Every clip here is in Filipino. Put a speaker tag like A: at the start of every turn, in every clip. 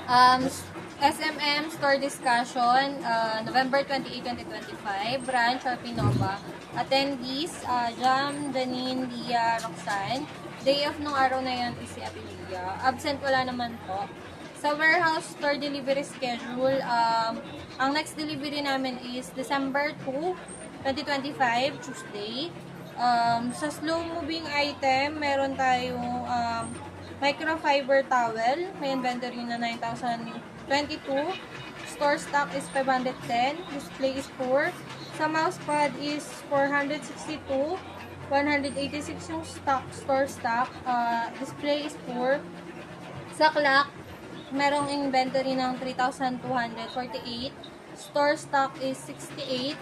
A: Um, SMM Store Discussion, November 28, 2025, branch or Pinova. Attendees, Jam, Janine, Lia, Roxanne. Day off nung araw na yan is si Apilia. Absent wala naman po. Sa warehouse store delivery schedule, ang next delivery namin is December 2, 2025, Tuesday. Sa slow moving item, meron tayong microfiber towel. May inventory na 9,022. Store stock is 510. Display is 4. Sa mousepad is 462. 186 yung store stock. Display is 4. Sa clock, merong inventory ng 3,248. Store stock is 68.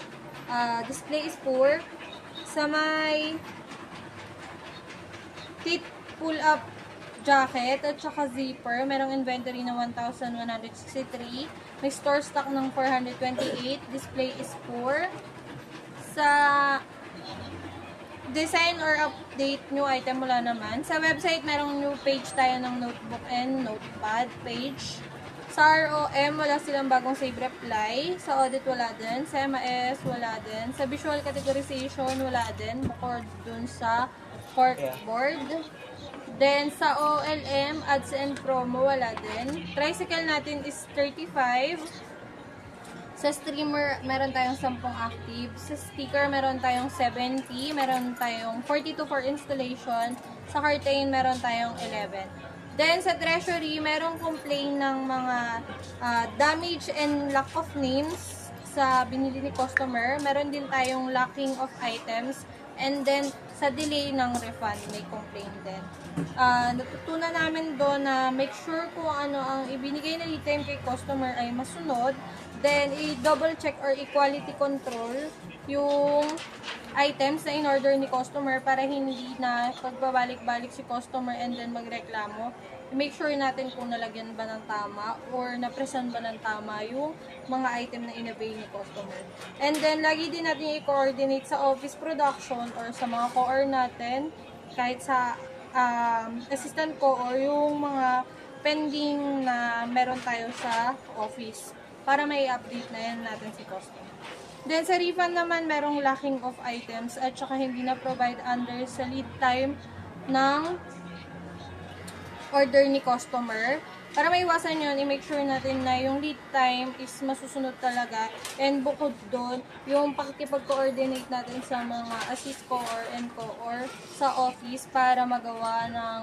A: Display is 4. Sa may tit pull-up jacket at saka zipper, merong inventory na 1,163. May store stock ng 428. Display is 4. Sa design or update new item, wala naman. Sa website, merong new page tayo ng notebook and notepad page. Sa ROM, wala silang bagong save reply. Sa audit, wala din. Sa MIS, wala din. Sa visual categorization, wala din. Bukod dun sa corkboard. Then, sa OLM, ads and promo, wala din. Tricycle natin is 35. Sa streamer, meron tayong 10 active. Sa sticker, meron tayong 70. Meron tayong 42 for installation. Sa curtain, meron tayong 11. Then, sa treasury, merong complaint ng mga damage and lack of names sa binili ni customer. Meron din tayong lacking of items. And then, sa delay ng refund, may complaint din. Natutunan namin doon na make sure kung ano ang ibinigay na item kay customer ay masunod. Then, i-double check or i-quality control yung items na in-order ni customer para hindi na pagbabalik-balik si customer and then magreklamo. Make sure natin kung nalagyan ba ng tama or napresent ba ng tama yung mga item na in-avail ni customer. And then, lagi din natin i-coordinate sa office production or sa mga co-or natin, kahit sa assistant ko or yung mga pending na meron tayo sa office para may update na yan natin si customer. Then, sa refund naman, merong lacking of items at saka hindi na provide under sa lead time ng order ni customer. Para maiwasan yun, i-make sure natin na yung lead time is masusunod talaga. And bukod doon, yung pakikipag-coordinate natin sa mga assist ko or NCO or sa office para magawa ng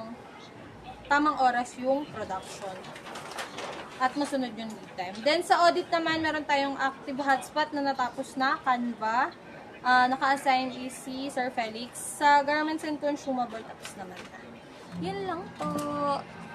A: tamang oras yung production. At masunod yung lead time. Then sa audit naman, meron tayong active hotspot na natapos na, Canva. Naka-assign is si Sir Felix. Sa garments and consumable, tapos naman na. Yan lang po.